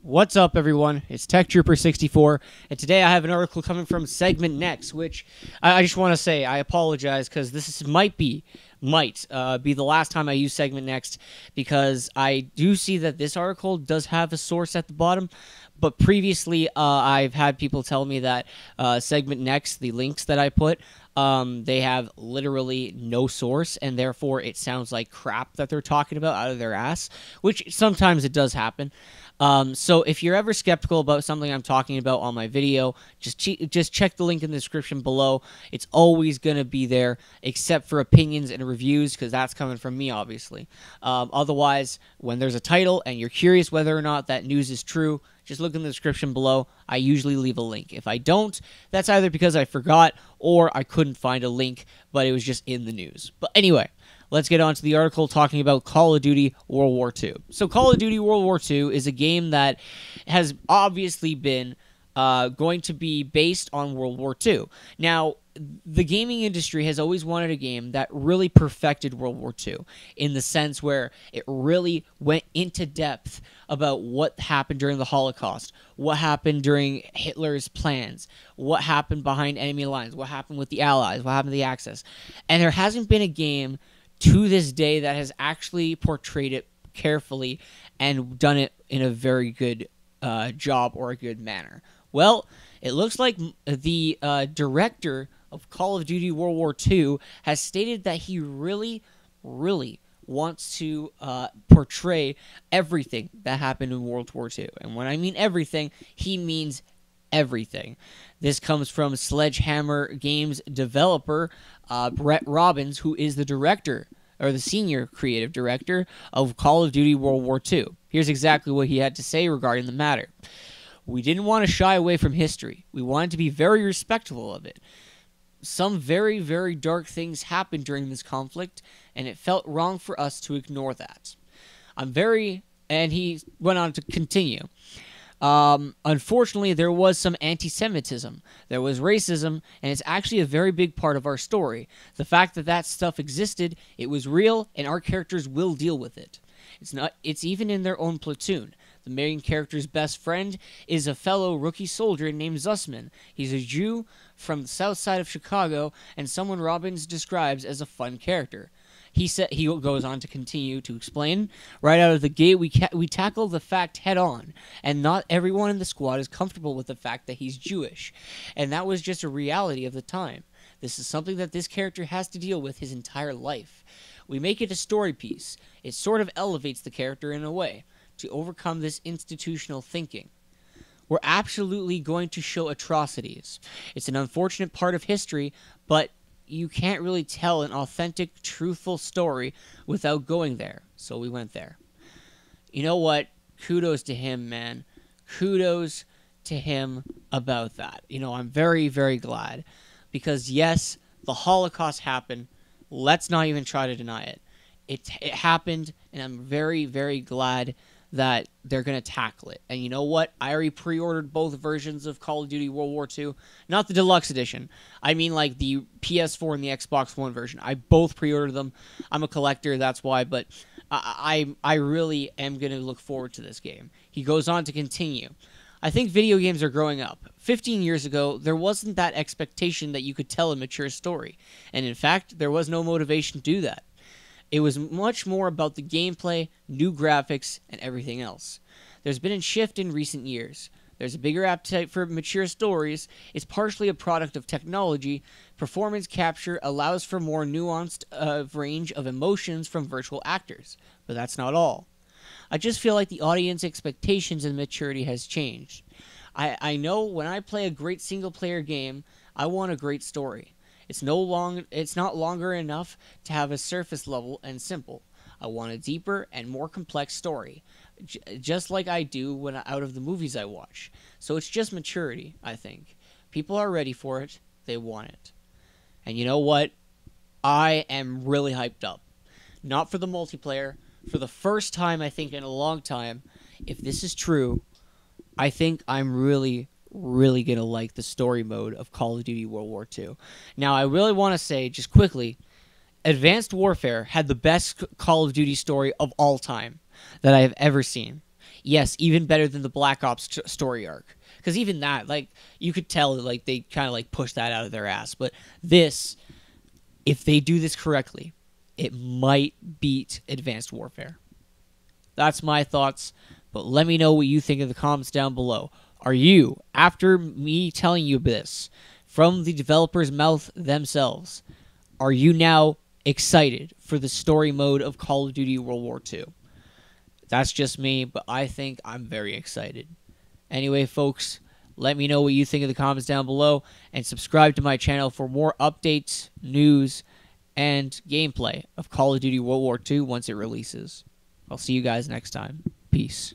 What's up, everyone? It's TechTrooper64, and today I have an article coming from Segment Next, which I just want to say I apologize because this might be the last time I use Segment Next, because I do see that this article does have a source at the bottom, but previously I've had people tell me that Segment Next, the links that I put, they have literally no source, and therefore it sounds like crap that they're talking about out of their ass, which sometimes it does happen. So if you're ever skeptical about something I'm talking about on my video, just check the link in the description below. It's always going to be there, except for opinions and reviews, because that's coming from me, obviously. Otherwise, when there's a title and you're curious whether or not that news is true, just look in the description below. I usually leave a link. If I don't, that's either because I forgot or I couldn't find a link, but it was just in the news. But anyway, let's get on to the article talking about Call of Duty World War II. So Call of Duty World War II is a game that has obviously been going to be based on World War II. Now, the gaming industry has always wanted a game that really perfected World War II, in the sense where it really went into depth about what happened during the Holocaust, what happened during Hitler's plans, what happened behind enemy lines, what happened with the Allies, what happened to the Axis. And there hasn't been a game to this day that has actually portrayed it carefully and done it in a very good job or a good manner. Well, it looks like the director of Call of Duty World War II has stated that he really wants to portray everything that happened in World War II. And when I mean everything, he means everything. This comes from Sledgehammer Games developer Brett Robbins, who is the director, or the senior creative director, of Call of Duty World War II. Here's exactly what he had to say regarding the matter. "We didn't want to shy away from history. We wanted to be very respectful of it. Some very, very dark things happened during this conflict, and it felt wrong for us to ignore that. And he went on to continue. Unfortunately, there was some anti-Semitism. There was racism, and it's actually a very big part of our story. The fact that that stuff existed, it was real, and our characters will deal with it. It's even in their own platoon. The main character's best friend is a fellow rookie soldier named Zussman. He's a Jew from the south side of Chicago, and someone Robbins describes as a fun character." He goes on to continue to explain, "Right out of the gate, we tackle the fact head on, and not everyone in the squad is comfortable with the fact that he's Jewish, and that was just a reality of the time. This is something that this character has to deal with his entire life. We make it a story piece. It sort of elevates the character in a way, to overcome this institutional thinking. We're absolutely going to show atrocities. It's an unfortunate part of history, but you can't really tell an authentic, truthful story without going there. So we went there." You know what? Kudos to him, man. Kudos to him about that. I'm very, very glad. Because, yes, the Holocaust happened. Let's not even try to deny it. It happened, and I'm very, very glad that they're going to tackle it. And you know what? I already pre-ordered both versions of Call of Duty World War II. Not the deluxe edition. I mean, like, the PS4 and the Xbox One version. I both pre-ordered them. I'm a collector, that's why. But I really am going to look forward to this game. He goes on to continue. "I think video games are growing up. 15 years ago, there wasn't that expectation that you could tell a mature story. And in fact, there was no motivation to do that. It was much more about the gameplay, new graphics, and everything else. There's been a shift in recent years. There's a bigger appetite for mature stories. It's partially a product of technology. Performance capture allows for more nuanced range of emotions from virtual actors. But that's not all. I just feel like the audience expectations and maturity has changed. I know when I play a great single-player game, I want a great story. It's not longer enough to have a surface level and simple. I want a deeper and more complex story, just like I do out of the movies I watch. So it's just maturity, I think. People are ready for it. They want it. And you know what? I am really hyped up. Not for the multiplayer. For the first time, I think, in a long time, if this is true, I think I'm really gonna like the story mode of Call of Duty World War II. Now, I really want to say, just quickly, Advanced Warfare had the best Call of Duty story of all time that I have ever seen. Yes, even better than the Black Ops story arc. Because even that, like, you could tell, like, they kind of, like, pushed that out of their ass. But this, if they do this correctly, it might beat Advanced Warfare. That's my thoughts, but let me know what you think in the comments down below. Are you, after me telling you this, from the developer's mouth themselves, are you now excited for the story mode of Call of Duty World War II? That's just me, but I think I'm very excited. Anyway, folks, let me know what you think in the comments down below, and subscribe to my channel for more updates, news, and gameplay of Call of Duty World War II once it releases. I'll see you guys next time. Peace.